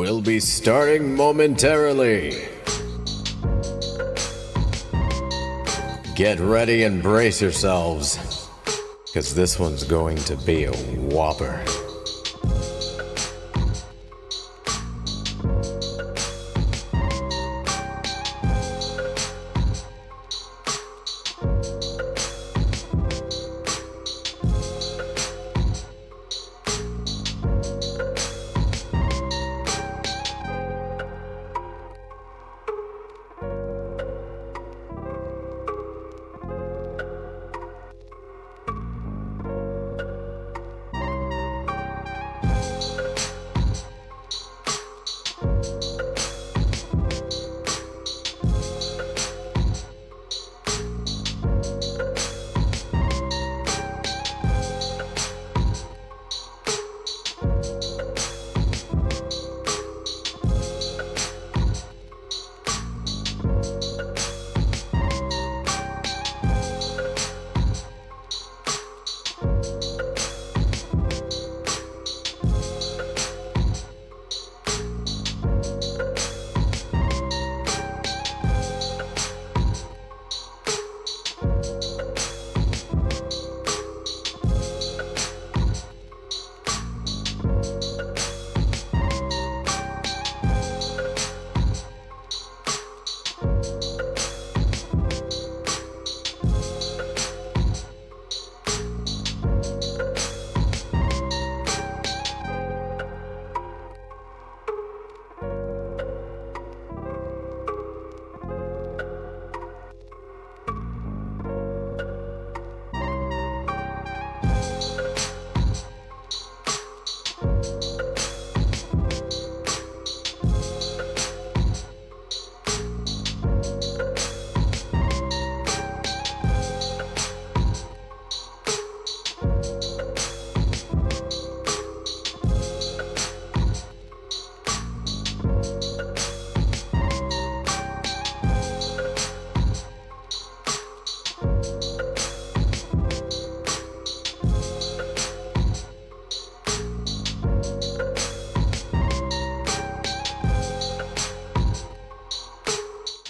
will be starting momentarily. Get ready and brace yourselves, because this one's going to be a whopper.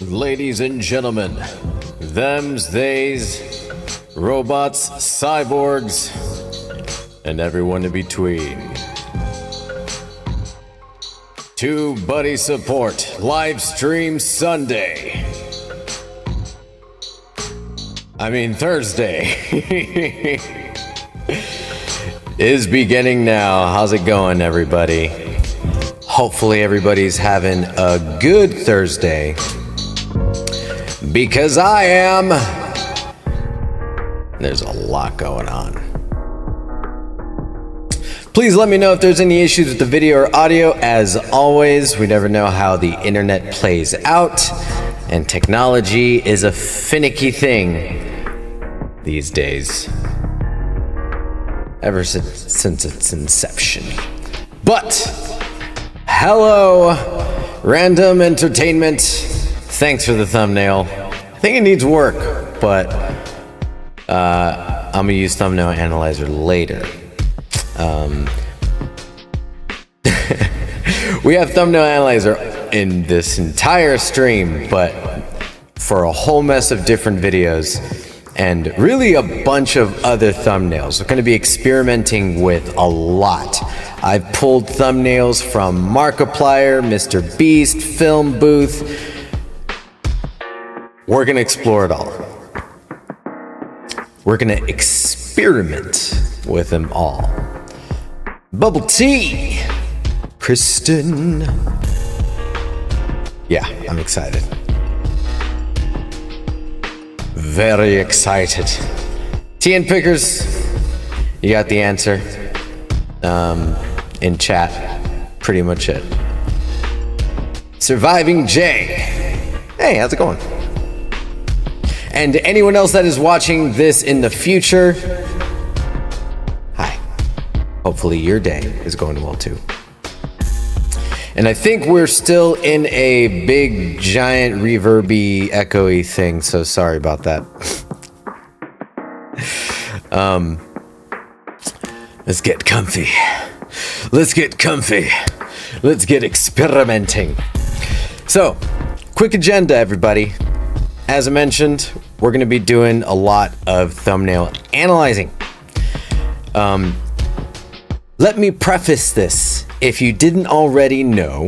Ladies and gentlemen, thems, theys, robots, cyborgs, and everyone in between. TubeBuddy support live stream Sunday. Thursday. Is beginning now. How's it going, everybody? Hopefully everybody's having a good Thursday. Because I am. There's a lot going on. Please let me know if there's any issues with the video or audio. As always, we never know how the internet plays out, and technology is a finicky thing these days. Ever since its inception. But, hello, random entertainment. Thanks for the thumbnail. I think it needs work, but I'm gonna use thumbnail analyzer later. We have thumbnail analyzer in this entire stream, but for a whole mess of different videos and really a bunch of other thumbnails. We're gonna be experimenting with a lot. I've pulled thumbnails from Markiplier, Mr. Beast, Film Booth. We're gonna explore it all. We're gonna experiment with them all. Bubble tea! Kristen. Yeah, I'm excited. Very excited. Tea and Pickers, you got the answer. In chat, pretty much it. Surviving Jay. Hey, how's it going? And anyone else that is watching this in the future, hi. Hopefully your day is going well too. And I think we're still in a big, giant, reverby, echoey thing, so sorry about that. Let's get comfy. Let's get comfy. Let's get experimenting. So, quick agenda, everybody. As I mentioned, we're going to be doing a lot of thumbnail analyzing. Let me preface this. If you didn't already know,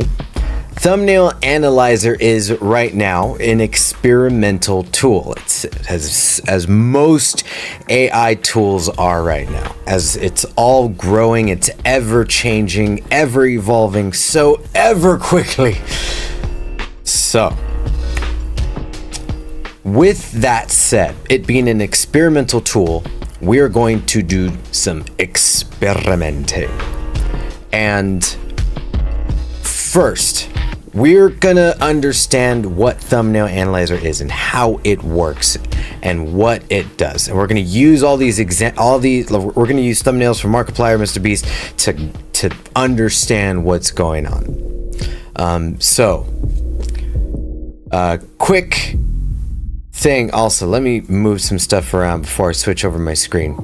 Thumbnail Analyzer is right now an experimental tool. It's as most AI tools are right now. As it's all growing, it's ever changing, ever evolving, so ever quickly. So, with that said, it being an experimental tool, we are going to do some experimenting. And first, we're gonna understand what Thumbnail Analyzer is and how it works and what it does. And we're gonna use we're gonna use thumbnails from Markiplier, MrBeast to understand what's going on. Quick thing also, let me move some stuff around before I switch over my screen.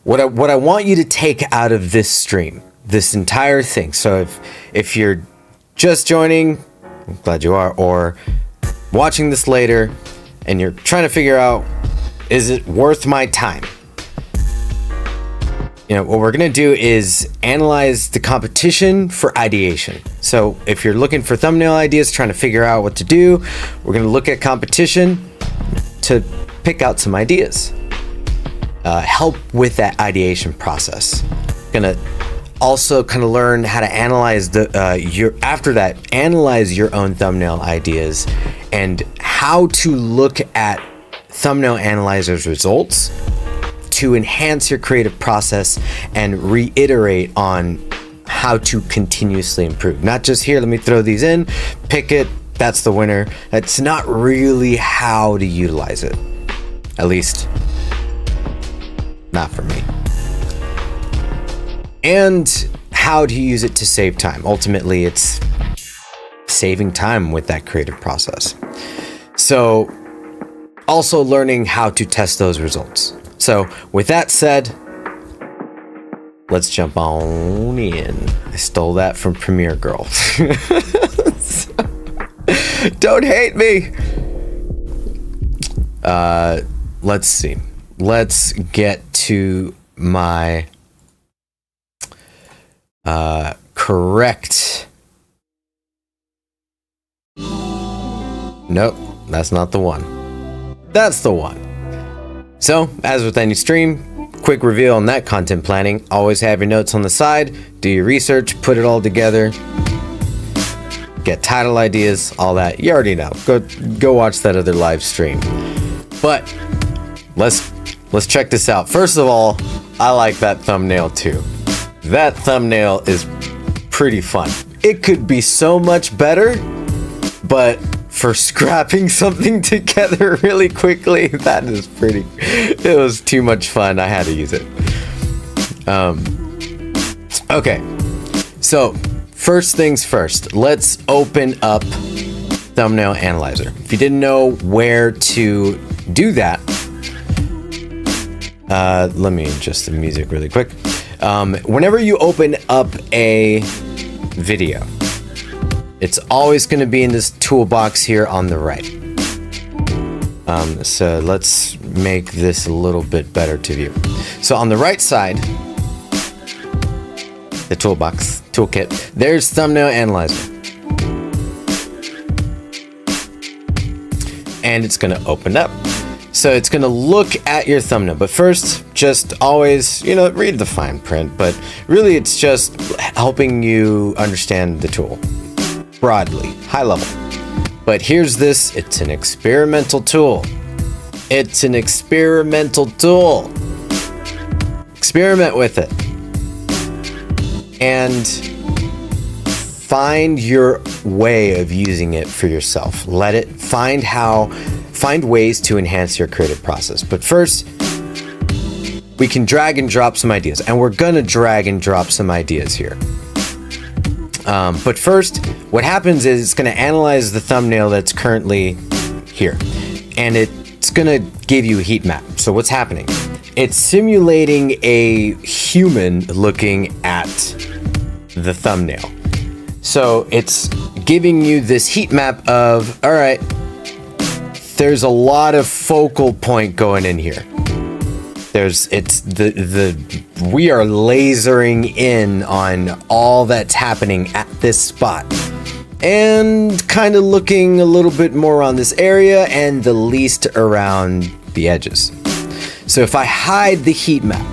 What I want you to take out of this stream, this entire thing. So if you're just joining, I'm glad you are, or watching this later and you're trying to figure out, is it worth my time? What we're going to do is analyze the competition for ideation. So if you're looking for thumbnail ideas, trying to figure out what to do, we're going to look at competition to pick out some ideas. Help with that ideation process. Going to also kind of learn how to analyze analyze your own thumbnail ideas and how to look at Thumbnail Analyzer's results to enhance your creative process and reiterate on how to continuously improve. Not just here, let me throw these in, pick it, that's the winner. That's not really how to utilize it. At least, not for me. And how to use it to save time. Ultimately, it's saving time with that creative process. So, also learning how to test those results. So, with that said, let's jump on in. I stole that from Premiere Girl. Don't hate me. Let's see. Let's get to my correct. Nope, that's not the one. That's the one. So, as with any stream, quick reveal on that content planning. Always have your notes on the side, do your research, put it all together, get title ideas, all that. You already know. Go watch that other live stream. But let's check this out. First of all, I like that thumbnail too. That thumbnail is pretty fun. It could be so much better, but for scrapping something together really quickly, that is it was too much fun. I had to use it. Okay, so first things first, let's open up Thumbnail Analyzer. If you didn't know where to do that, let me adjust the music really quick. Whenever you open up a video, it's always going to be in this toolbox here on the right. So let's make this a little bit better to view. So on the right side, the toolkit, there's Thumbnail Analyzer. And it's going to open up. So it's going to look at your thumbnail, but first, just always, read the fine print, but really it's just helping you understand the tool broadly, high level. But here's this, it's an experimental tool. It's an experimental tool. Experiment with it. And find your way of using it for yourself. Find ways to enhance your creative process. But first, we can drag and drop some ideas, and we're gonna drag and drop some ideas here. But first, what happens is it's gonna analyze the thumbnail that's currently here, and it's gonna give you a heat map. So what's happening? it's simulating a human looking at the thumbnail. So it's giving you this heat map of, all right, there's a lot of focal point going in here. We are lasering in on all that's happening at this spot, and kind of looking a little bit more on this area and the least around the edges. So if I hide the heat map,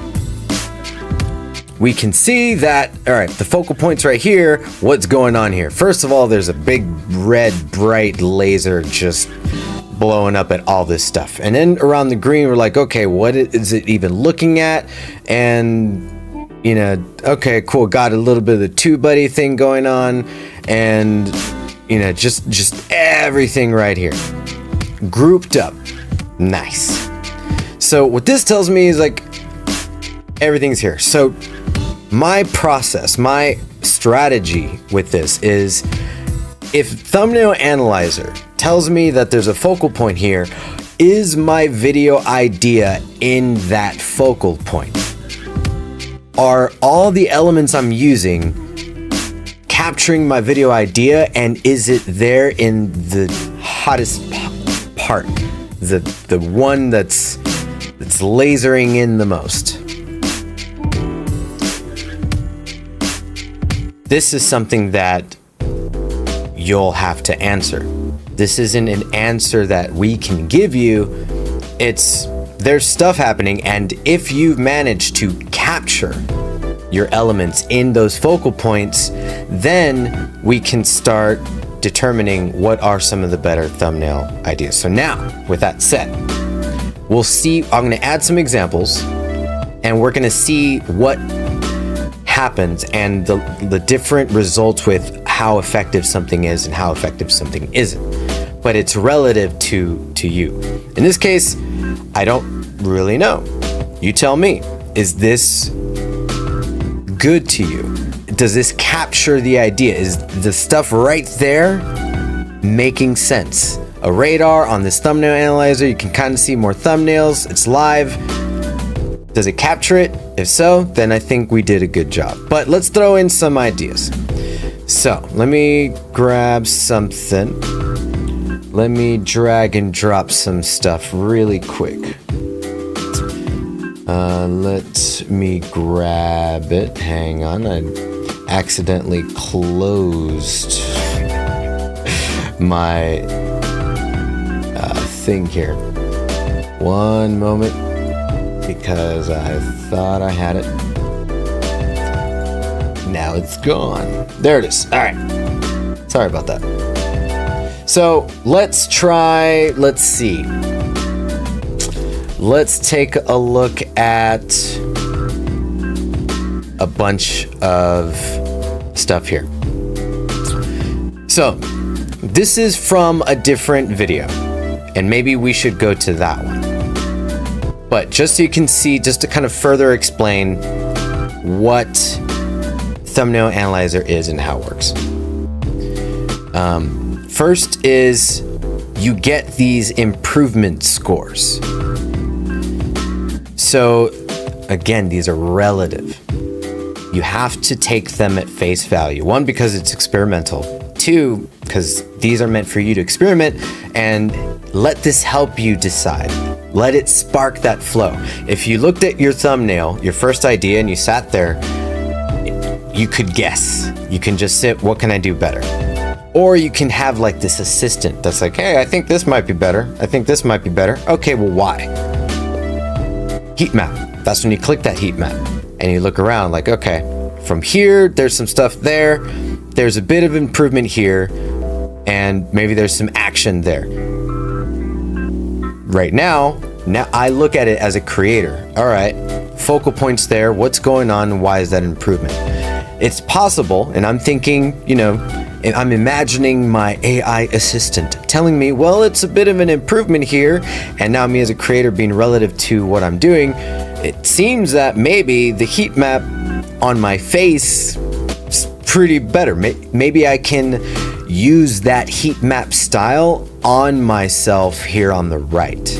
we can see that, all right, the focal point's right here. What's going on here? First of all, there's a big red bright laser just blowing up at all this stuff. And then around the green, we're like, okay, what is it even looking at? And, you know, okay, cool, got a little bit of the TubeBuddy thing going on, and, you know, just everything right here. Grouped up. Nice. So what this tells me is like, everything's here. So my process, my strategy with this is, if Thumbnail Analyzer tells me that there's a focal point here, is my video idea in that focal point? Are all the elements I'm using capturing my video idea, and is it there in the hottest part, the one that's lasering in the most? This is something that you'll have to answer. This isn't an answer that we can give you. There's stuff happening, and if you've managed to capture your elements in those focal points, then we can start determining what are some of the better thumbnail ideas. So now, with that said, we'll see, I'm gonna add some examples, and we're gonna see what happens and the different results with how effective something is and how effective something isn't. But it's relative to you. In this case, I don't really know. You tell me, is this good to you? Does this capture the idea? Is the stuff right there making sense? A radar on this thumbnail analyzer, you can kind of see more thumbnails, it's live. Does it capture it? If so, then I think we did a good job. But let's throw in some ideas. So let me grab something. Let me drag and drop some stuff really quick. Let me grab it. Hang on, I accidentally closed my thing here. One moment, because I thought I had it. Now it's gone. There it is. All right. Sorry about that. So let's try, let's see. Let's take a look at a bunch of stuff here. So this is from a different video, and maybe we should go to that one. But just so you can see, just to kind of further explain what Thumbnail Analyzer is and how it works. First is you get these improvement scores. So again, these are relative. You have to take them at face value. One, because it's experimental. Two, because these are meant for you to experiment and let this help you decide. Let it spark that flow. If you looked at your thumbnail, your first idea, and you sat there, you could guess. You can just sit, what can I do better? Or you can have like this assistant that's like, hey, I think this might be better. I think this might be better. Okay, well, why? Heat map. That's when you click that heat map and you look around like, okay, from here, there's some stuff there. There's a bit of improvement here, and maybe there's some action there. Right now I look at it as a creator. All right, focal points there. What's going on? Why is that improvement? It's possible, and I'm thinking, you know, I'm imagining my AI assistant telling me, well, it's a bit of an improvement here. And now me as a creator being relative to what I'm doing, it seems that maybe the heat map on my face is pretty better. Maybe I can use that heat map style on myself here on the right.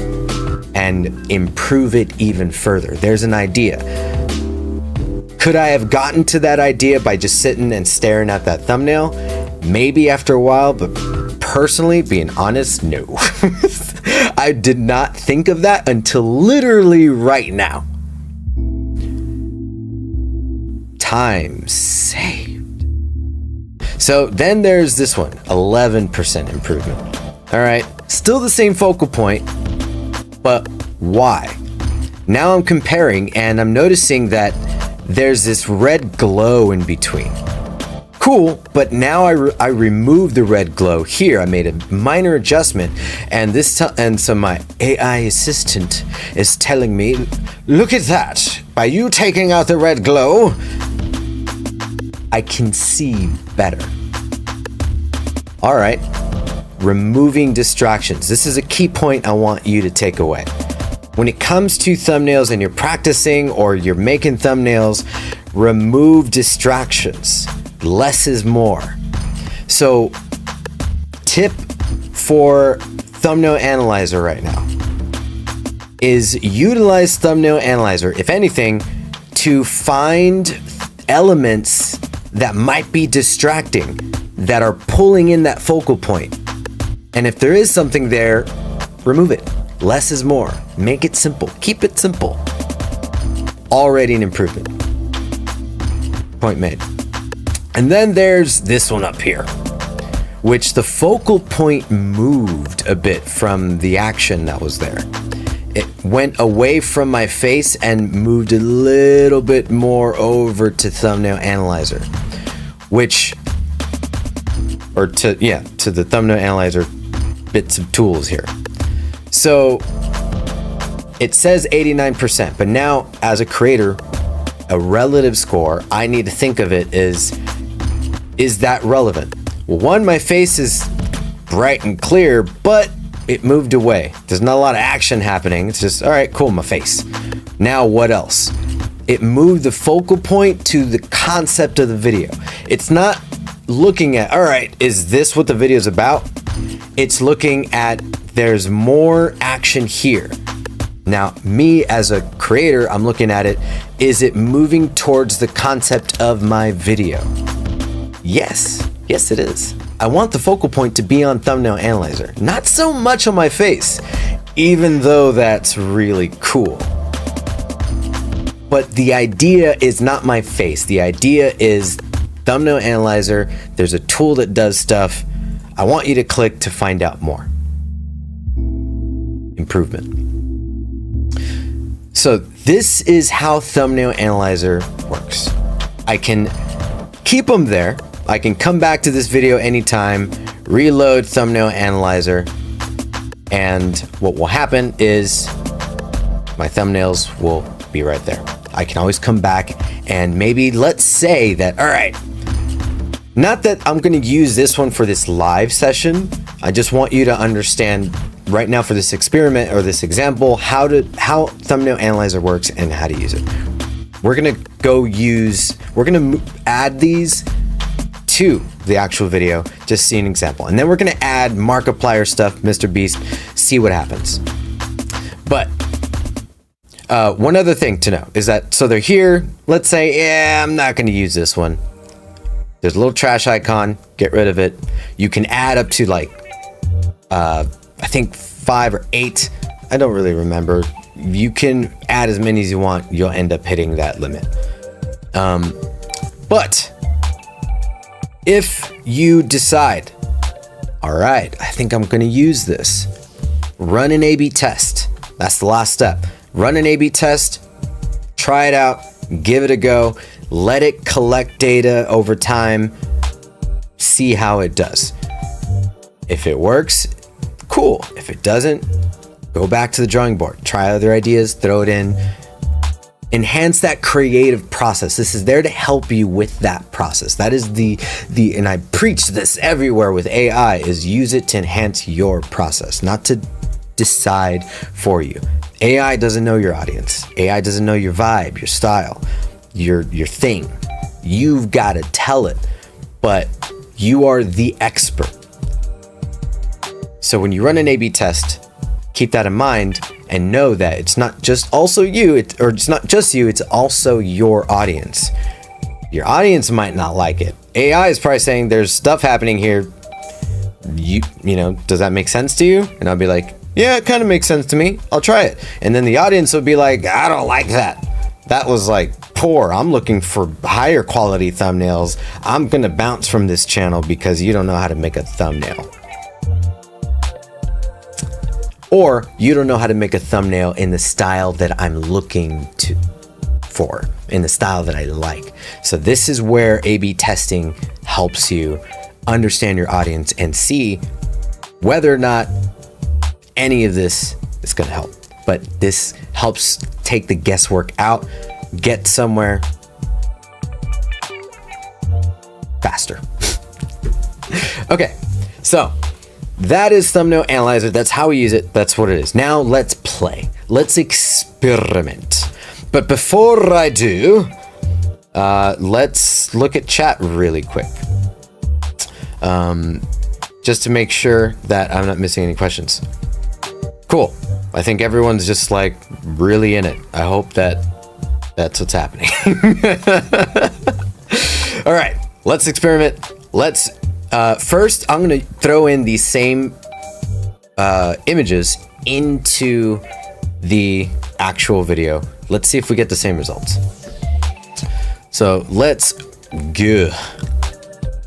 And and improve it even further. There's an idea. Could I have gotten to that idea by just sitting and staring at that thumbnail? Maybe after a while, but personally, being honest, no. I did not think of that until literally right now. Time saved. So then there's this one, 11% improvement. All right, still the same focal point, but why? Now I'm comparing and I'm noticing that there's this red glow in between. Cool, but now I removed the red glow here. I made a minor adjustment, and so my AI assistant is telling me, look at that. By you taking out the red glow, I can see better. All right, removing distractions. This is a key point I want you to take away. When it comes to thumbnails and you're practicing or you're making thumbnails, remove distractions. Less is more. So, tip for Thumbnail Analyzer right now is utilize Thumbnail Analyzer, if anything, to find elements that might be distracting, that are pulling in that focal point. And if there is something there, remove it. Less is more. Make it simple. Keep it simple. Already an improvement. Point made. And then there's this one up here, which the focal point moved a bit from the action that was there. It went away from my face and moved a little bit more over to Thumbnail Analyzer, to the Thumbnail Analyzer bits of tools here. So it says 89%, but now as a creator, a relative score, I need to think of it is that relevant? Well, one, my face is bright and clear, but it moved away. There's not a lot of action happening. It's just, all right, cool, my face. Now what else? It moved the focal point to the concept of the video. It's not looking at, all right, is this what the video is about? It's looking at, there's more action here. Now, me as a creator, I'm looking at it, is it moving towards the concept of my video? Yes, it is. I want the focal point to be on Thumbnail Analyzer, not so much on my face, even though that's really cool. But the idea is not my face. The idea is Thumbnail Analyzer. There's a tool that does stuff. I want you to click to find out more. Improvement. So this is how Thumbnail Analyzer works. I can keep them there. I can come back to this video anytime, reload Thumbnail Analyzer, and what will happen is my thumbnails will be right there. I can always come back and maybe let's say that, all right, not that I'm going to use this one for this live session. I just want you to understand right now for this experiment or this example, how Thumbnail Analyzer works and how to use it. We're going to add these to the actual video, just see an example. And then we're going to add Markiplier stuff, Mr. Beast, see what happens. But one other thing to know is that, so they're here. Let's say, yeah, I'm not going to use this one. There's a little trash icon, get rid of it. You can add up to like, I think 5 or 8. I don't really remember. You can add as many as you want. You'll end up hitting that limit. But if you decide, all right, I think I'm going to use this, run an A/B test. That's the last step. Run an A/B test, try it out, give it a go, let it collect data over time, see how it does. If it works, cool. If it doesn't, go back to the drawing board, try other ideas, throw it in. Enhance that creative process. This is there to help you with that process. That is and I preach this everywhere with AI, is use it to enhance your process, not to decide for you. AI doesn't know your audience. AI doesn't know your vibe, your style, your thing. You've got to tell it, but you are the expert. So when you run an A/B test, keep that in mind and know that it's not just also you, it's not just you, it's also your audience. Your audience might not like it. AI is probably saying there's stuff happening here. You know, does that make sense to you? And I'll be like, yeah, it kind of makes sense to me. I'll try it. And then the audience will be like, I don't like that. That was like poor. I'm looking for higher quality thumbnails. I'm gonna bounce from this channel because you don't know how to make a thumbnail. Or you don't know how to make a thumbnail in the style that I'm looking for, in the style that I like. So this is where A/B testing helps you understand your audience and see whether or not any of this is gonna help. But this helps take the guesswork out, get somewhere faster. Okay, so that is Thumbnail Analyzer. That's how we use it. That's what it is. Now let's play. Let's experiment. But before I do, let's look at chat really quick. Just to make sure that I'm not missing any questions. Cool. I think everyone's just like really in it. I hope that that's what's happening. All right, let's experiment. Let's first, I'm gonna throw in the same images into the actual video. Let's see if we get the same results. So let's go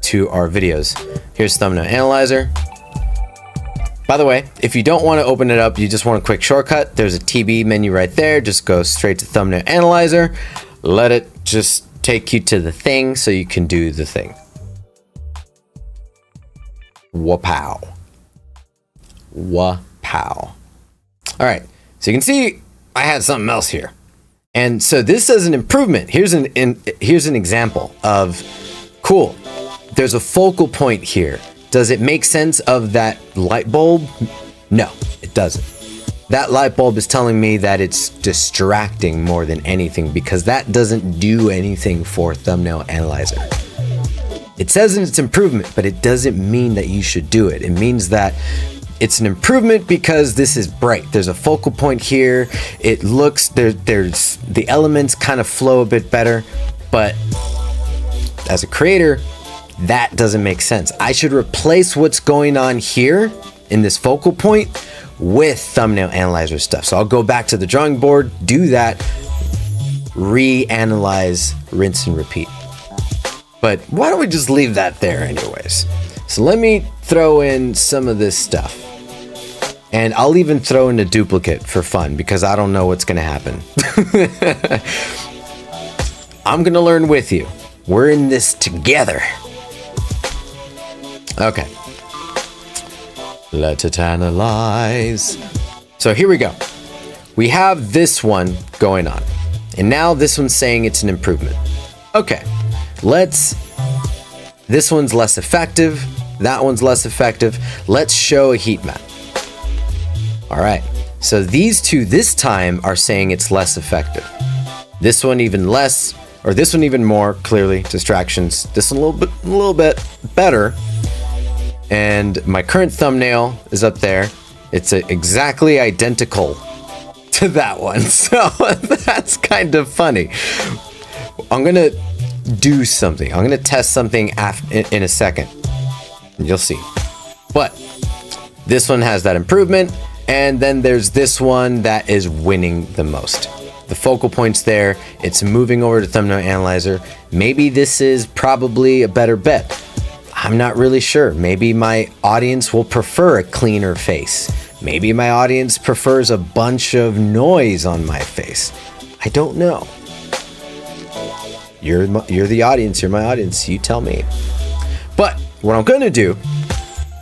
to our videos. Here's Thumbnail Analyzer. By the way, if you don't want to open it up, you just want a quick shortcut, there's a TB menu right there. Just go straight to Thumbnail Analyzer. Let it just take you to the thing so you can do the thing. Wapow. Wapow. All right, so you can see I had something else here. And so this is an improvement. Here's an example of, cool, there's a focal point here. Does it make sense of that light bulb? No, it doesn't. That light bulb is telling me that it's distracting more than anything because that doesn't do anything for Thumbnail Analyzer. It says it's improvement, but it doesn't mean that you should do it. It means that it's an improvement because this is bright. There's a focal point here. It looks, there's the elements kind of flow a bit better, but as a creator, that doesn't make sense. I should replace what's going on here in this focal point with Thumbnail Analyzer stuff. So I'll go back to the drawing board, do that, reanalyze, rinse and repeat. But why don't we just leave that there anyways? So let me throw in some of this stuff. And I'll even throw in a duplicate for fun because I don't know what's gonna happen. I'm gonna learn with you. We're in this together. Okay. Let it analyze. So here we go. We have this one going on. And now this one's saying it's an improvement. Okay. This one's less effective. That one's less effective. Let's show a heat map. All right. So these two this time are saying it's less effective. This one even less, or this one even more, clearly, distractions. This one a little bit better. And my current thumbnail is up there. It's exactly identical to that one. So that's kind of funny. I'm gonna do something. I'm gonna test something in a second. You'll see. But this one has that improvement. And then there's this one that is winning the most. The focal point's there. It's moving over to Thumbnail Analyzer. Maybe this is probably a better bet. I'm not really sure. Maybe my audience will prefer a cleaner face. Maybe my audience prefers a bunch of noise on my face. I don't know. You're the audience. You're my audience. You tell me. But what I'm going to do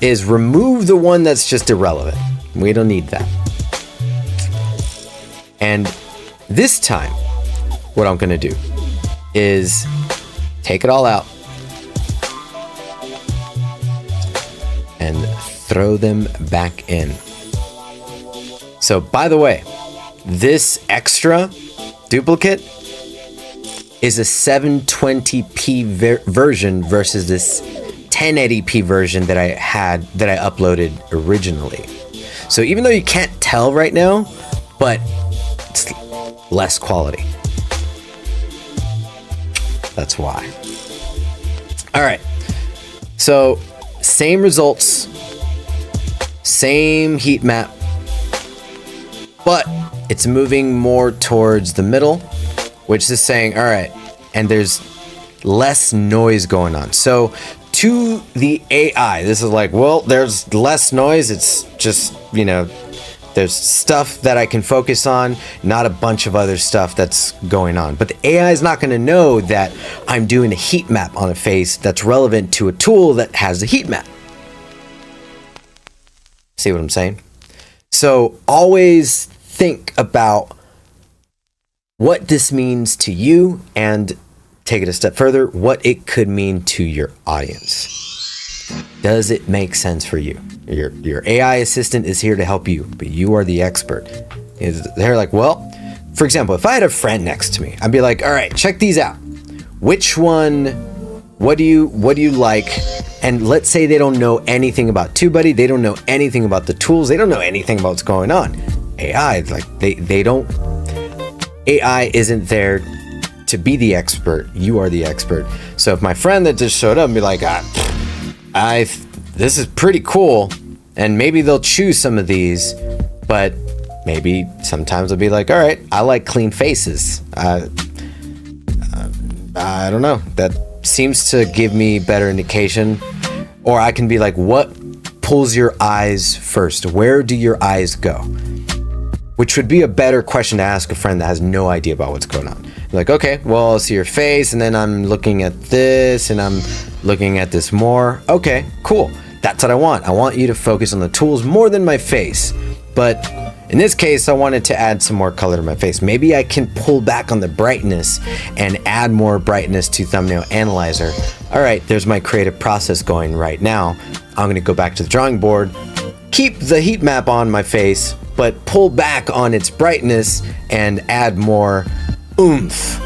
is remove the one that's just irrelevant. We don't need that. And this time, what I'm going to do is take it all out and throw them back in. So, by the way, this extra duplicate is a 720p version versus this 1080p version that I uploaded originally. So even though you can't tell right now, but it's less quality. That's why. All right. So same results, same heat map, but it's moving more towards the middle, which is saying, all right, and there's less noise going on. So to the AI, this is like, well, there's less noise. It's just, you know, there's stuff that I can focus on, not a bunch of other stuff that's going on. But the AI is not going to know that I'm doing a heat map on a face that's relevant to a tool that has a heat map. See what I'm saying? So always think about what this means to you, and take it a step further, what it could mean to your audience. Does it make sense for you? Your AI assistant is here to help you, but you are the expert. They're like, well, for example, if I had a friend next to me, I'd be like, all right, check these out. Which one, what do you like? And let's say they don't know anything about TubeBuddy, they don't know anything about the tools, they don't know anything about what's going on. AI, like they don't, AI isn't there to be the expert, you are the expert. So if my friend that just showed up and be like, this is pretty cool, and maybe they'll choose some of these, but maybe sometimes I'll be like, all right, I like clean faces. I don't know, that seems to give me better indication. Or I can be like, what pulls your eyes first? Where do your eyes go? Which would be a better question to ask a friend that has no idea about what's going on. Like, okay, well, I'll see your face, and then I'm looking at this, and I'm looking at this more. Okay, cool. That's what I want. I want you to focus on the tools more than my face. But in this case, I wanted to add some more color to my face. Maybe I can pull back on the brightness and add more brightness to Thumbnail Analyzer. All right, there's my creative process going right now. I'm gonna go back to the drawing board, keep the heat map on my face, but pull back on its brightness and add more oomph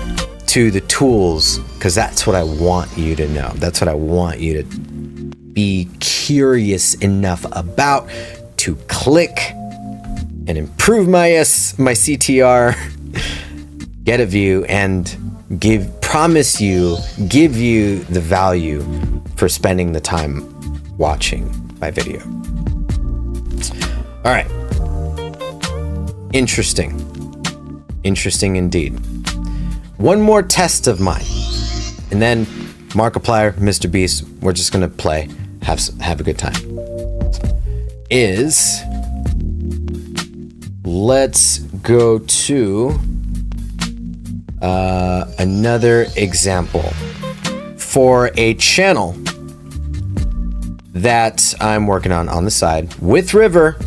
to the tools, because that's what I want you to know. That's what I want you to be curious enough about to click and improve my CTR, get a view, and give you the value for spending the time watching my video. All right. Interesting indeed. One more test of mine, and then Markiplier, Mr. Beast, we're just gonna play, have a good time. Let's go to another example for a channel that I'm working on the side with River.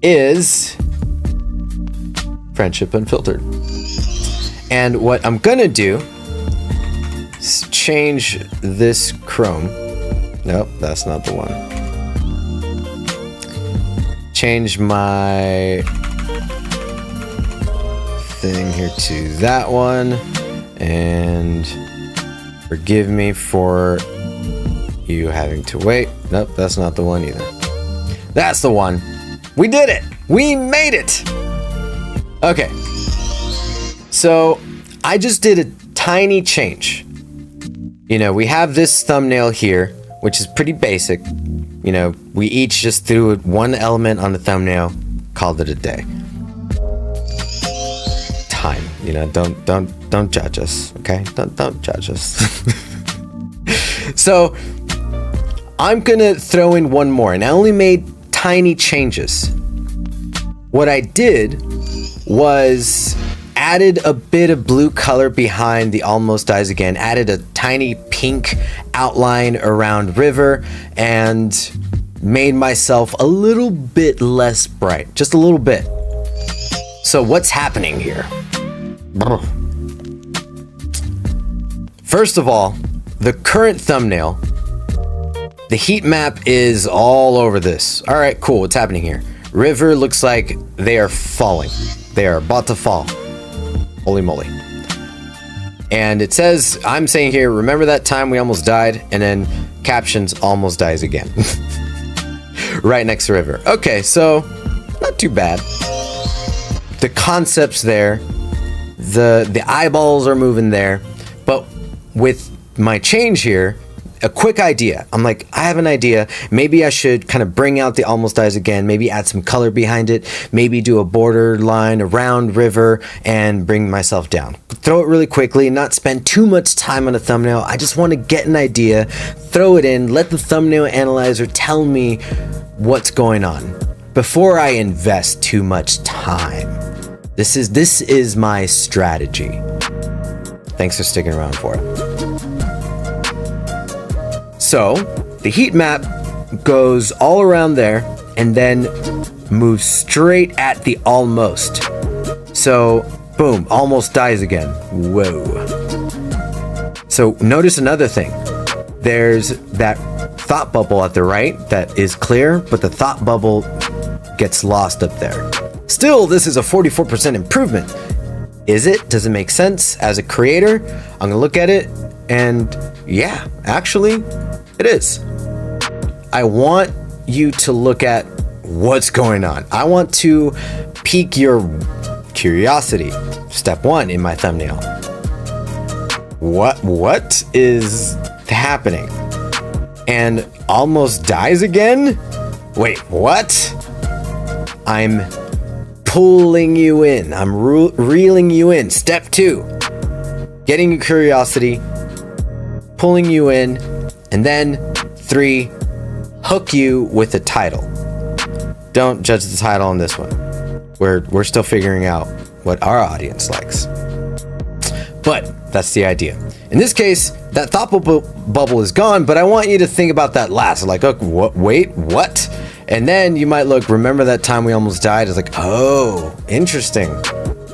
Is Friendship Unfiltered. And what I'm gonna do is change this Chrome. Nope, that's not the one. Change my thing here to that one. And forgive me for you having to wait. Nope, that's not the one either. That's the one. We did it! We made it! Okay. So, I just did a tiny change. You know, we have this thumbnail here, which is pretty basic. You know, we each just threw one element on the thumbnail, called it a day. Time, you know, don't judge us, okay? Don't judge us. So, I'm gonna throw in one more, and I only made tiny changes. What I did was added a bit of blue color behind the Almost Dies Again, added a tiny pink outline around River, and made myself a little bit less bright, just a little bit. So what's happening here? First of all, the current thumbnail, the heat map is all over this. All right, cool. What's happening here? River looks like they are falling. They are about to fall. Holy moly. And it says, I'm saying here, remember that time we almost died? And then captions, Almost Dies Again. right next to river. Okay, so not too bad. The concept's there. The eyeballs are moving there. But with my change here, a quick idea. I'm like, I have an idea. Maybe I should kind of bring out the almost dies again. Maybe add some color behind it. Maybe do a border line around river and bring myself down. Throw it really quickly, not spend too much time on a thumbnail. I just want to get an idea, throw it in, let the thumbnail analyzer tell me what's going on before I invest too much time. This is my strategy. Thanks for sticking around for it. So the heat map goes all around there and then moves straight at the almost. So boom, almost dies again. Whoa. So notice another thing. There's that thought bubble at the right that is clear, but the thought bubble gets lost up there. Still, this is a 44% improvement. Is it? Does it make sense? As a creator, I'm gonna look at it and yeah, actually, it is. I want you to look at what's going on. I want to pique your curiosity. Step one in my thumbnail. What is happening? And almost dies again? Wait, what? I'm pulling you in. I'm reeling you in. Step two, getting your curiosity, pulling you in, and then three, hook you with a title. Don't judge the title on this one. We're still figuring out what our audience likes. But that's the idea. In this case, that thought bubble is gone, but I want you to think about that last. Like, oh, wait, what? And then you might look, remember that time we almost died? It's like, oh, interesting.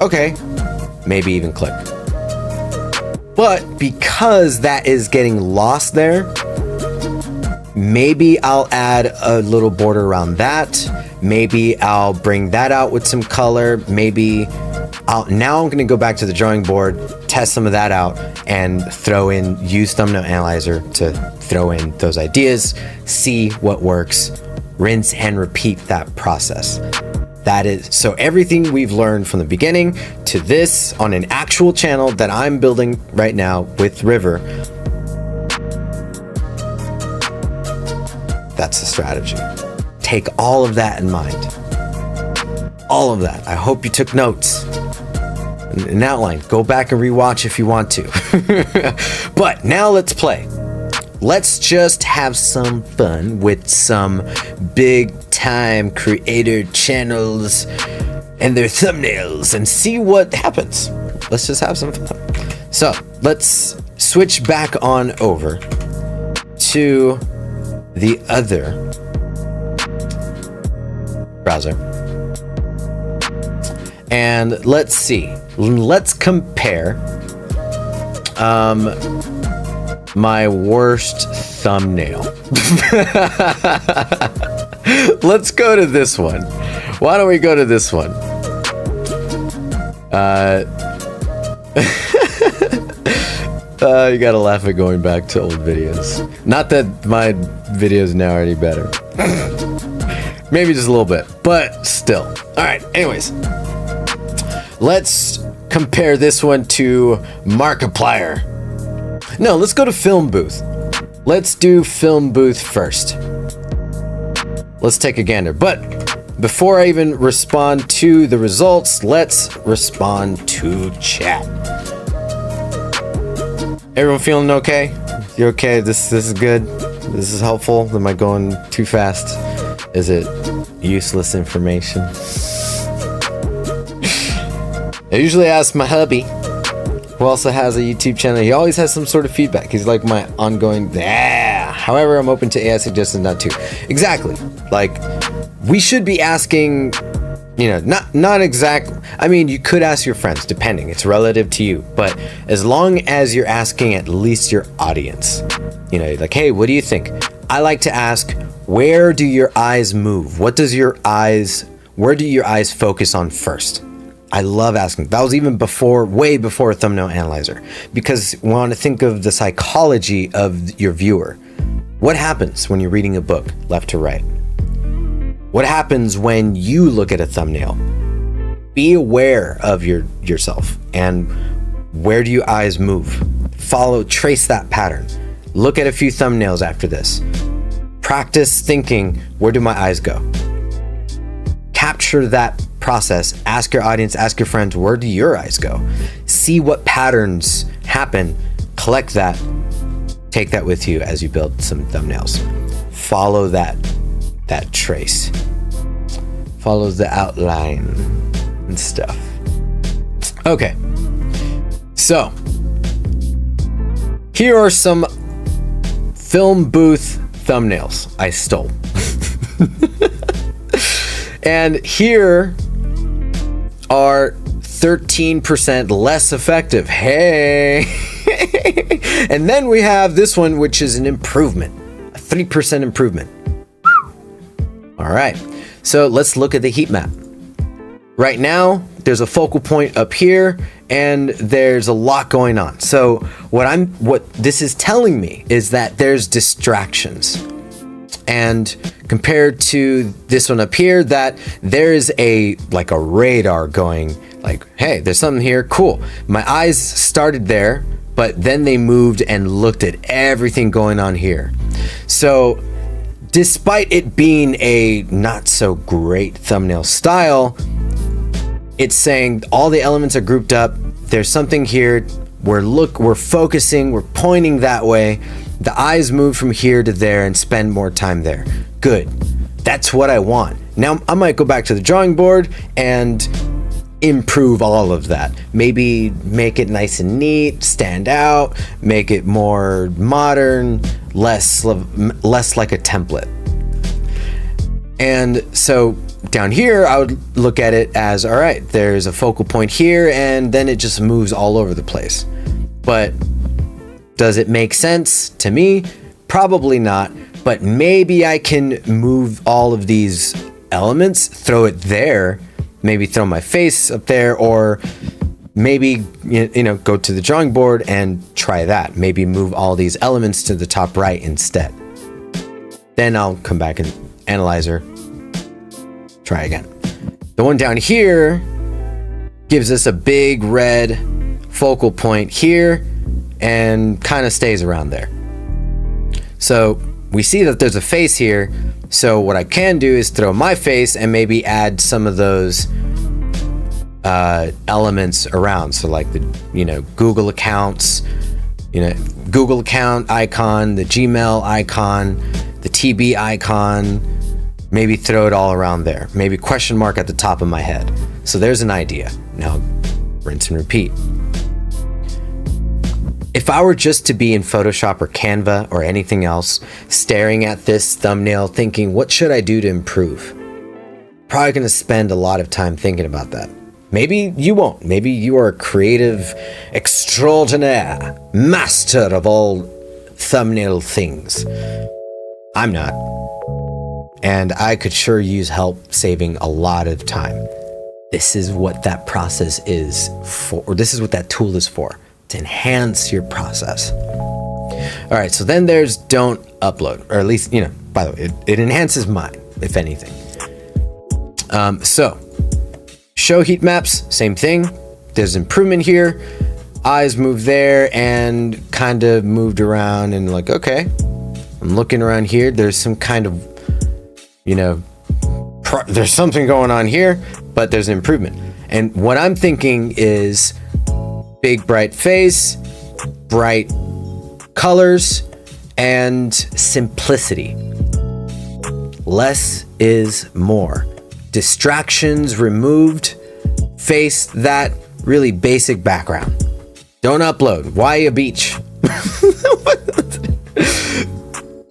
Okay, maybe even click. But because that is getting lost there, maybe I'll add a little border around that. Maybe I'll bring that out with some color. Maybe now I'm gonna go back to the drawing board, test some of that out, and use Thumbnail Analyzer to throw in those ideas, see what works, rinse and repeat that process. That is, so everything we've learned from the beginning to this on an actual channel that I'm building right now with River, that's the strategy. Take all of that in mind. All of that. I hope you took notes. An outline. Go back and rewatch if you want to. But now let's play. Let's just have some fun with some big time creator channels and their thumbnails and see what happens. Let's just have some fun. So let's switch back on over to the other browser. And let's see. Let's compare my worst thumbnail. Let's go to this one. Why don't we go to this one? You gotta laugh at going back to old videos. Not that my videos now are any better. Maybe just a little bit, but still. All right, anyways. Let's compare this one to Markiplier. No, let's go to Film Booth. Let's do Film Booth first. Let's take a gander. But before I even respond to the results, let's respond to chat. Everyone feeling okay? You okay? This is good? This is helpful? Am I going too fast? Is it useless information? I usually ask my hubby, who also has a YouTube channel. He always has some sort of feedback. He's like my ongoing, however, I'm open to AI suggestions, not too. Exactly. Like, we should be asking, not exact. I mean, you could ask your friends, depending. It's relative to you. But as long as you're asking at least your audience, like, hey, what do you think? I like to ask, where do your eyes move? Where do your eyes focus on first? I love asking. That was even way before Thumbnail Analyzer, because we want to think of the psychology of your viewer. What happens when you're reading a book left to right? What happens when you look at a thumbnail? Be aware of yourself and where do your eyes move? Trace that pattern. Look at a few thumbnails after this. Practice thinking, where do my eyes go? Capture that process. Ask your audience, ask your friends, where do your eyes go? See what patterns happen. Collect that. Take that with you as you build some thumbnails. Follow that trace. Follow the outline and stuff. Okay. So, here are some film booth thumbnails I stole. And here are 13% less effective. Hey! And then we have this one, which is an improvement, a 3% improvement. All right, so let's look at the heat map. Right now, there's a focal point up here and there's a lot going on. So what this is telling me is that there's distractions. And compared to this one up here, that there is a radar going like, hey, there's something here, cool. My eyes started there, but then they moved and looked at everything going on here. So despite it being a not so great thumbnail style, it's saying all the elements are grouped up. There's something here. We're focusing, we're pointing that way. The eyes move from here to there and spend more time there. Good. That's what I want. Now I might go back to the drawing board and improve all of that. Maybe make it nice and neat, stand out, make it more modern, less like a template. And so down here, I would look at it as, all right, there's a focal point here, and then it just moves all over the place. But does it make sense to me? Probably not, but maybe I can move all of these elements, throw it there, maybe throw my face up there, or maybe, go to the drawing board and try that. Maybe move all these elements to the top right instead. Then I'll come back in Analyzer, try again. The one down here gives us a big red focal point here and kind of stays around there. So we see that there's a face here. So what I can do is throw my face and maybe add some of those elements around. So like the, Google accounts, Google account icon, the Gmail icon, the TB icon, maybe throw it all around there. Maybe question mark at the top of my head. So there's an idea. Now rinse and repeat. If I were just to be in Photoshop or Canva or anything else, staring at this thumbnail thinking, what should I do to improve? Probably gonna spend a lot of time thinking about that. Maybe you won't. Maybe you are a creative extraordinaire, master of all thumbnail things. I'm not. And I could sure use help saving a lot of time. This is what that process is for, or this is what that tool is for, to enhance your process. All right, so then there's don't upload, or at least, by the way, it enhances mine, if anything. So show heat maps, same thing. There's improvement here. Eyes moved there and kind of moved around and like, okay, I'm looking around here. There's some kind of, there's something going on here, but there's an improvement. And what I'm thinking is big, bright face, bright colors, and simplicity. Less is more. Distractions removed. Face that really basic background. Don't upload. Why a beach?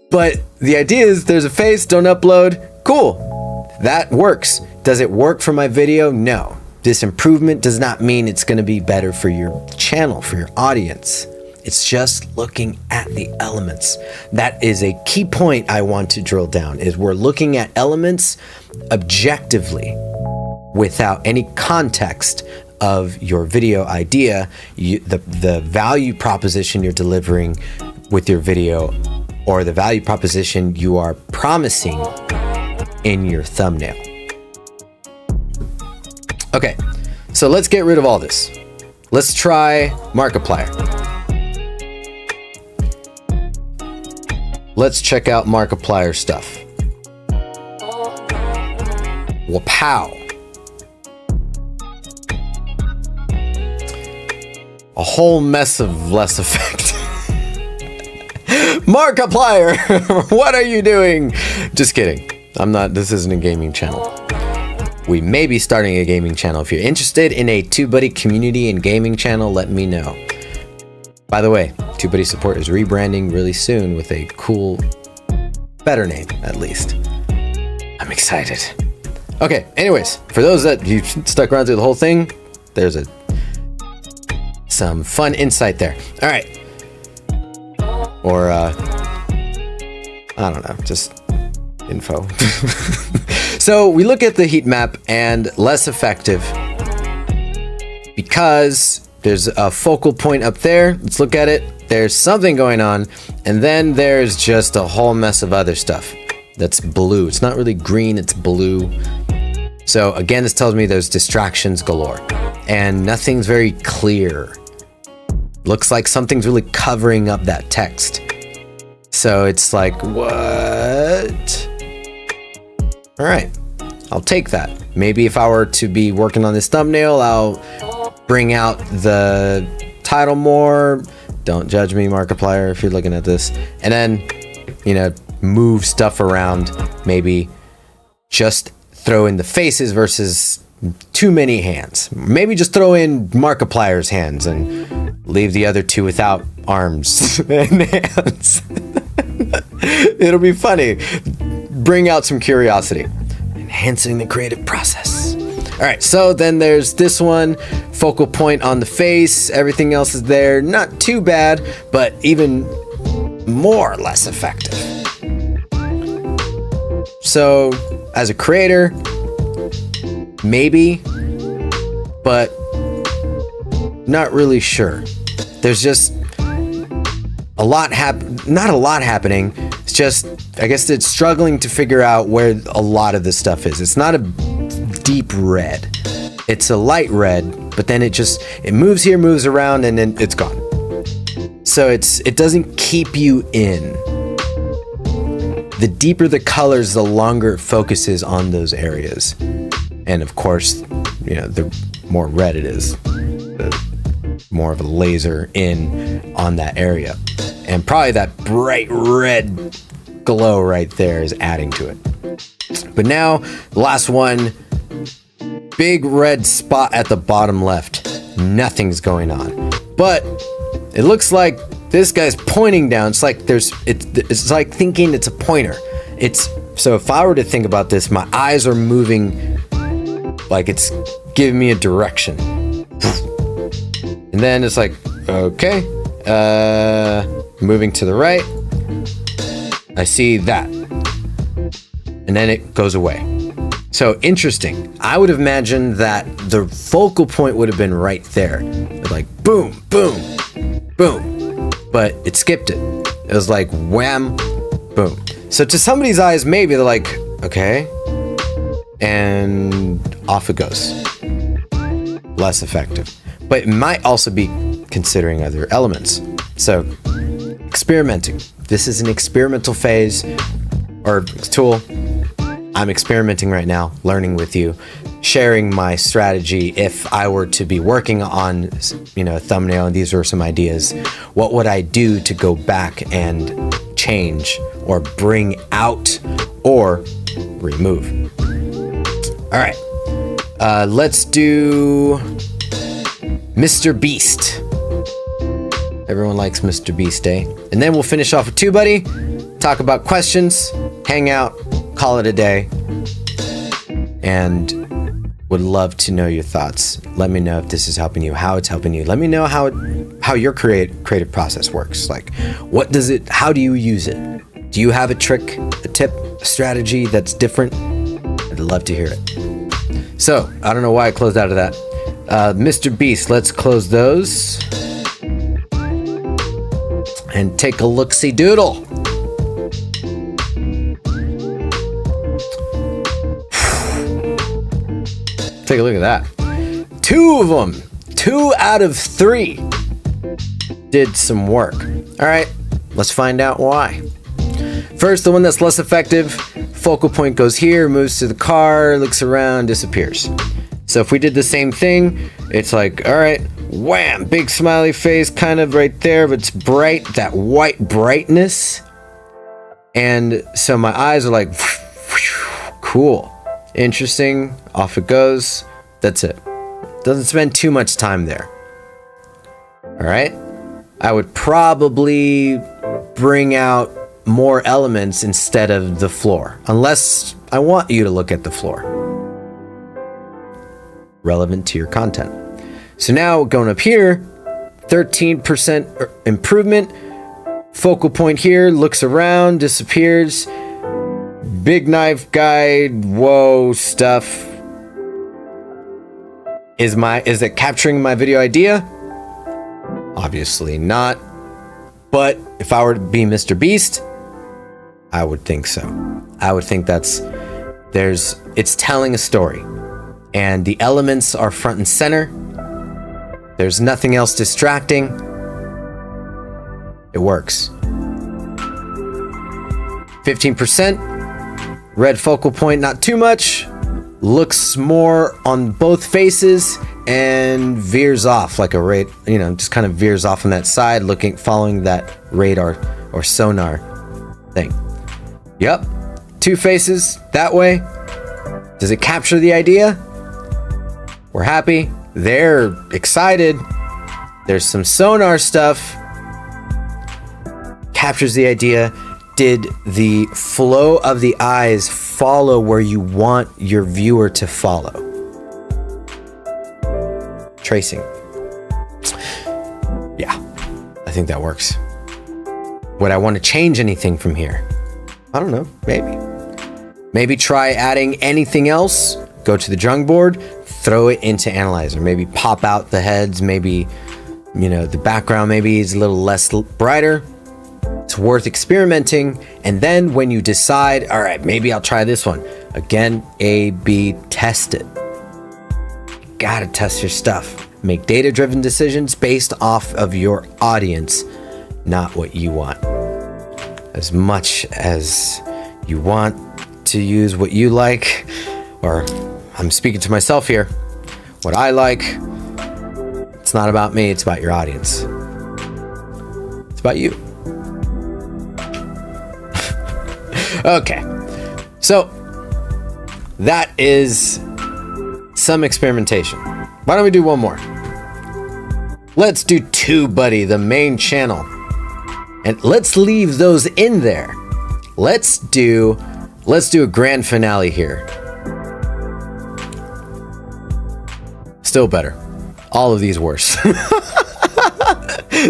But the idea is there's a face, don't upload. Cool. That works. Does it work for my video? No. This improvement does not mean it's going to be better for your channel, for your audience. It's just looking at the elements. That is a key point I want to drill down, is we're looking at elements objectively without any context of your video idea, the value proposition you're delivering with your video, or the value proposition you are promising in your thumbnail. Okay, so let's get rid of all this. Let's try Markiplier. Let's check out Markiplier stuff. Wapow. A whole mess of less effect. Markiplier, what are you doing? Just kidding. This isn't a gaming channel. We may be starting a gaming channel. If you're interested in a TubeBuddy community and gaming channel, let me know. By the way, TubeBuddy support is rebranding really soon with a cool, better name, at least. I'm excited. Okay, anyways, for those that you stuck around through the whole thing, there's some fun insight there. All right. Or, I don't know, just info. So we look at the heat map and less effective because there's a focal point up there. Let's look at it. There's something going on. And then there's just a whole mess of other stuff that's blue. It's not really green, it's blue. So again, this tells me there's distractions galore and nothing's very clear. Looks like something's really covering up that text. So it's like, what? All right, I'll take that. Maybe if I were to be working on this thumbnail, I'll bring out the title more. Don't judge me, Markiplier, if you're looking at this. And then, you know, move stuff around. Maybe just throw in the faces versus too many hands. Maybe just throw in Markiplier's hands and leave the other two without arms and hands. It'll be funny. Bring out some curiosity. Enhancing the creative process. All right, so then there's this one. Focal point on the face. Everything else is there. Not too bad, but even more or less effective. So, as a creator, maybe, but not really sure. There's just a lot not a lot happening. It's just, I guess it's struggling to figure out where a lot of this stuff is. It's not a deep red. It's a light red, but then it moves here, moves around, and then it's gone. So it doesn't keep you in. The deeper the colors, the longer it focuses on those areas. And of course, you know, the more red it is, the more of a laser in on that area. And probably that bright red glow right there is adding to it. But now, the last one, big red spot at the bottom left. Nothing's going on. But it looks like this guy's pointing down. It's like it's like thinking it's a pointer. So if I were to think about this, my eyes are moving like it's giving me a direction. And then it's like, okay, moving to the right. I see that. And then it goes away. So interesting. I would have imagined that the focal point would have been right there. Like boom, boom, boom. But it skipped it. It was like wham, boom. So to somebody's eyes, maybe they're like, okay. And off it goes. Less effective. But it might also be considering other elements. So experimenting. This is an experimental phase or tool. I'm experimenting right now, learning with you, sharing my strategy. If I were to be working on, you know, a thumbnail and these are some ideas, what would I do to go back and change or bring out or remove? All right, let's do Mr. Beast. Everyone likes Mr. Beast, eh? And then we'll finish off with TubeBuddy, talk about questions, hang out, call it a day, and would love to know your thoughts. Let me know if this is helping you, how it's helping you. Let me know how your creative process works. Like, how do you use it? Do you have a trick, a tip, a strategy that's different? I'd love to hear it. So, I don't know why I closed out of that. Mr. Beast, let's close those. And take a look-see doodle. Take a look at that. 2 of them, 2 out of 3 did some work. All right, let's find out why. First, the one that's less effective, focal point goes here, moves to the car, looks around, disappears. So if we did the same thing, it's like, all right, wham, big smiley face kind of right there, but it's bright, that white brightness. And so my eyes are like, cool, interesting, off it goes. That's it. Doesn't spend too much time there. All right. I would probably bring out more elements instead of the floor, unless I want you to look at the floor. Relevant to your content. So now going up here, 13% improvement. Focal point here, looks around, disappears. Big knife guy, whoa stuff. Is it capturing my video idea? Obviously not. But if I were to be Mr. Beast, I would think so. I would think it's telling a story. And the elements are front and center. There's nothing else distracting. It works. 15%. Red focal point, not too much. Looks more on both faces and veers off like a radar, just kind of veers off on that side, following that radar or sonar thing. Yep. 2 faces that way. Does it capture the idea? We're happy. They're excited. There's some sonar stuff. Captures the idea. Did the flow of the eyes follow where you want your viewer to follow? Tracing. Yeah, I think that works. Would I want to change anything from here? I don't know, maybe. Maybe try adding anything else. Go to the drawing board, throw it into Analyzer. Maybe pop out the heads, maybe, the background maybe is a little less brighter. It's worth experimenting. And then when you decide, all right, maybe I'll try this one. Again, A/B, test it. You gotta test your stuff. Make data-driven decisions based off of your audience, not what you want. As much as you want to use what you like, or I'm speaking to myself here, what I like, it's not about me, it's about your audience. It's about you. Okay, so that is some experimentation. Why don't we do one more? Let's do TubeBuddy, the main channel. And let's leave those in there. Let's do a grand finale here. Still better. All of these worse.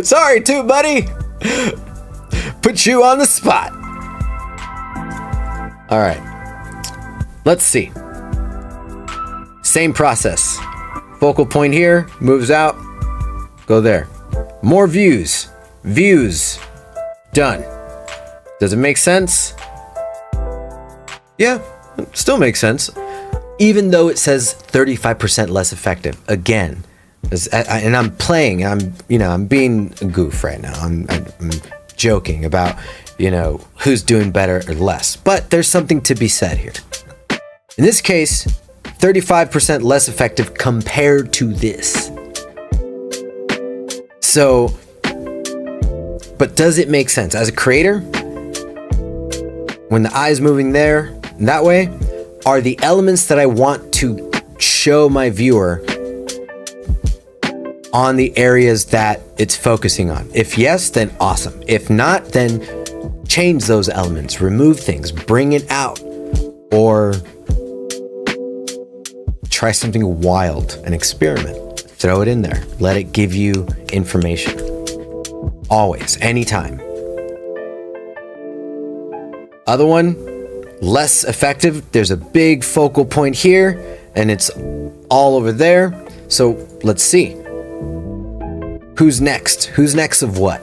Sorry, TubeBuddy. Put you on the spot. All right. Let's see. Same process. Focal point here, moves out, go there. More views. Views. Done. Does it make sense? Yeah, it still makes sense. Even though it says 35% less effective. Again, and I'm playing, I'm being a goof right now. I'm joking about, who's doing better or less. But there's something to be said here. In this case, 35% less effective compared to this. So, but does it make sense? As a creator, when the eye's moving there, that way, are the elements that I want to show my viewer on the areas that it's focusing on? If yes, then awesome. If not, then change those elements, remove things, bring it out, or try something wild, an experiment. Throw it in there. Let it give you information. Always, anytime. Other one, less effective. There's a big focal point here, and it's all over there. So let's see. Who's next? Who's next of what?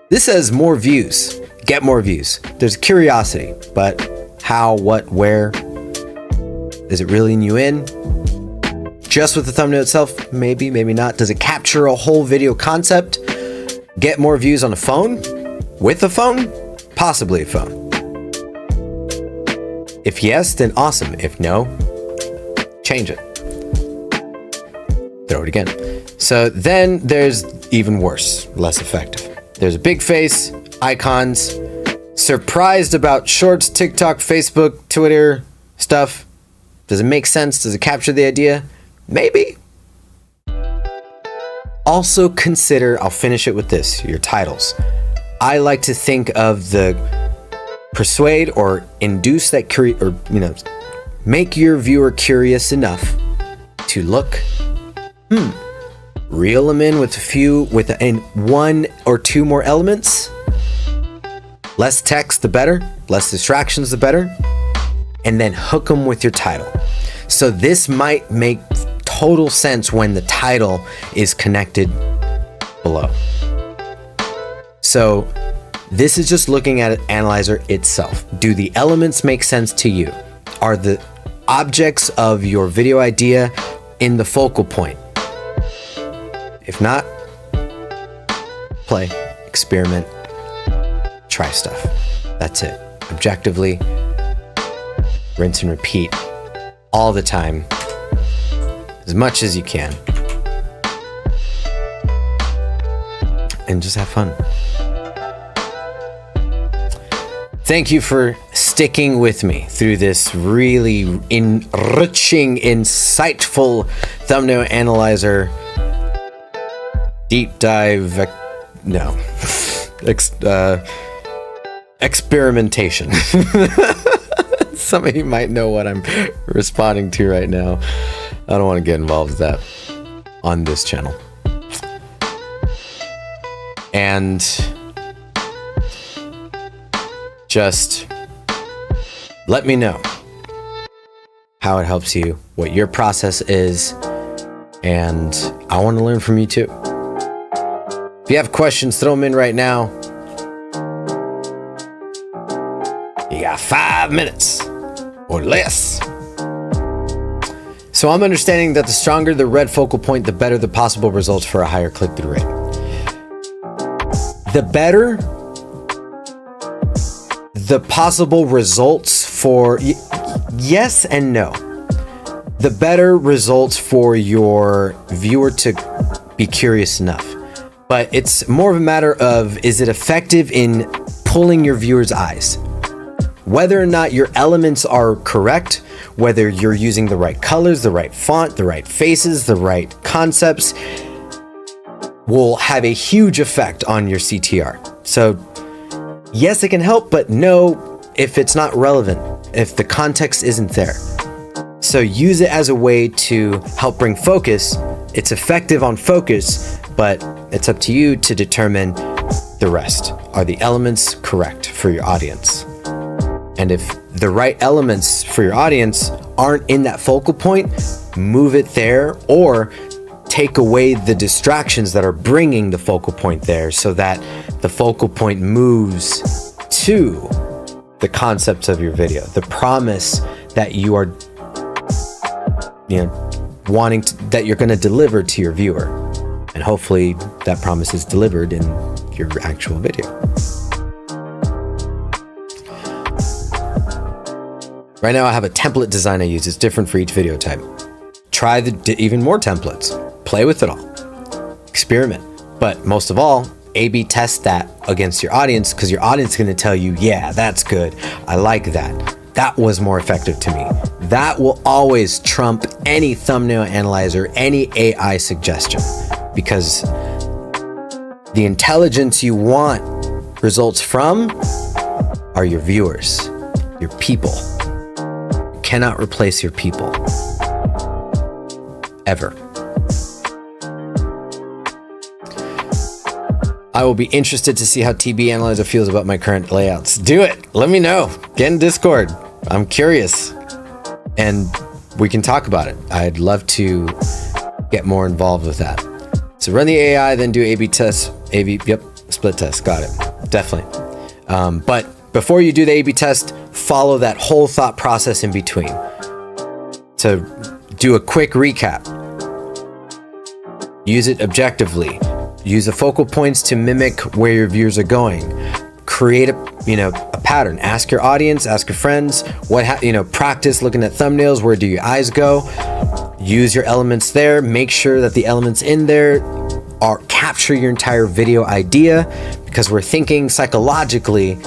This says more views. Get more views. There's curiosity, but how, what, where? Is it reeling you in? Just with the thumbnail itself? Maybe, maybe not. Does it capture a whole video concept? Get more views on a phone? With a phone? Possibly a phone. If yes, then awesome. If no, change it. Throw it again. So then there's even worse, less effective. There's a big face, icons, surprised about shorts, TikTok, Facebook, Twitter stuff. Does it make sense? Does it capture the idea? Maybe. Also consider, I'll finish it with this, your titles. I like to think of the persuade or induce that make your viewer curious enough to look, reel them in with one or two more elements. Less text, the better. Less distractions, the better. And then hook them with your title. So this might make total sense when the title is connected below. So this is just looking at Analyzer itself. Do the elements make sense to you? Are the objects of your video idea in the focal point? If not, play, experiment, try stuff. That's it. Objectively, rinse and repeat all the time, as much as you can. And just have fun. Thank you for sticking with me through this really enriching, insightful thumbnail analyzer deep dive, experimentation. Some of you might know what I'm responding to right now. I don't want to get involved with that on this channel. And just let me know how it helps you, what your process is, and I want to learn from you too. If you have questions, throw them in right now. You got 5 minutes or less. So I'm understanding that the stronger the red focal point, the better the possible results for a higher click-through rate. The better the possible results for, yes and no. The better results for your viewer to be curious enough. But it's more of a matter of, is it effective in pulling your viewers' eyes? Whether or not your elements are correct, whether you're using the right colors, the right font, the right faces, the right concepts, will have a huge effect on your CTR. So yes, it can help, but no, if it's not relevant, if the context isn't there. So use it as a way to help bring focus. It's effective on focus, but it's up to you to determine the rest. Are the elements correct for your audience? And if the right elements for your audience aren't in that focal point, move it there or take away the distractions that are bringing the focal point there so that the focal point moves to the concepts of your video, the promise that you are, wanting to, that you're going to deliver to your viewer. And hopefully that promise is delivered in your actual video. Right now I have a template design I use. It's different for each video type. Try even more templates. Play with it all. Experiment. But most of all, A/B test that against your audience, because your audience is going to tell you, yeah, that's good. I like that. That was more effective to me. That will always trump any thumbnail analyzer, any AI suggestion, because the intelligence you want results from are your viewers, your people. You cannot replace your people. Ever. I will be interested to see how TB Analyzer feels about my current layouts. Do it. Let me know. Get in Discord. I'm curious. And we can talk about it. I'd love to get more involved with that. So run the AI, then do A/B tests. Split test. Got it. Definitely. But before you do the A/B test, follow that whole thought process in between. to do a quick recap. Use it objectively. Use the focal points to mimic where your viewers are going. Create a pattern. Ask your audience, ask your friends, practice looking at thumbnails. Where do your eyes go? Use your elements there. Make sure that the elements in there capture your entire video idea, because we're thinking psychologically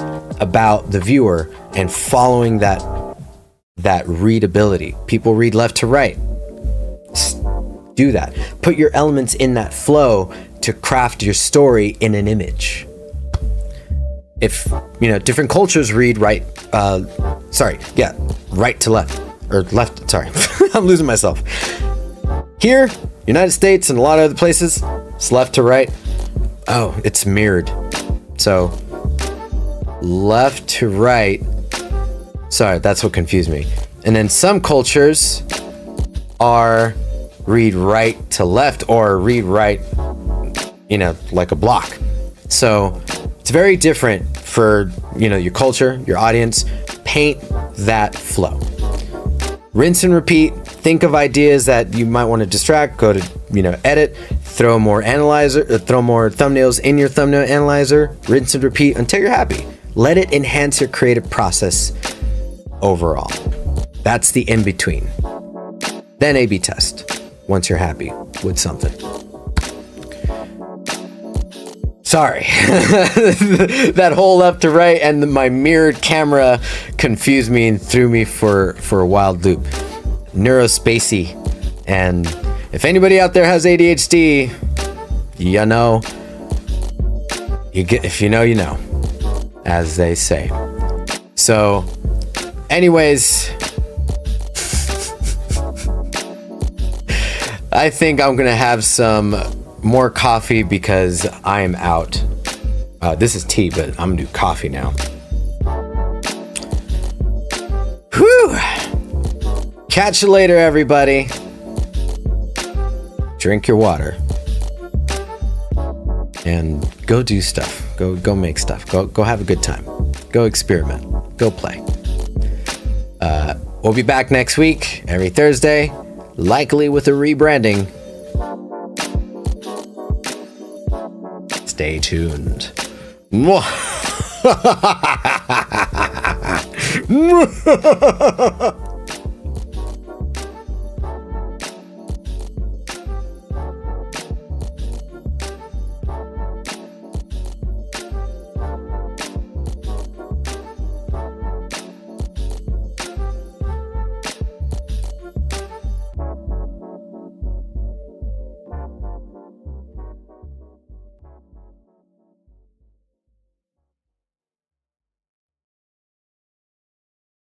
about the viewer and following that readability. People read left to right. Do that. Put your elements in that flow to craft your story in an image. If different cultures read right to left, or left, sorry, I'm losing myself. Here, United States and a lot of other places, it's left to right. Oh, it's mirrored. So left to right. Sorry, that's what confused me. And then some cultures are read right to left, or read right, like a block. So it's very different for, your culture, your audience. Paint that flow. Rinse and repeat. Think of ideas that you might want to distract. Go to, edit, throw more thumbnails in your thumbnail analyzer. Rinse and repeat until you're happy. Let it enhance your creative process overall. That's the in-between. Then A/B test once you're happy with something. Sorry. That whole left to right and my mirrored camera confused me and threw me for a wild loop. Neurospacey. And if anybody out there has ADHD, if you know, as they say. So, anyways, I think I'm gonna have some more coffee because I am out. This is tea, but I'm gonna do coffee now. Whew! Catch you later, everybody. Drink your water and go do stuff. Go make stuff. Go have a good time. Go experiment. Go play. We'll be back next week, every Thursday, likely with a rebranding. Stay tuned.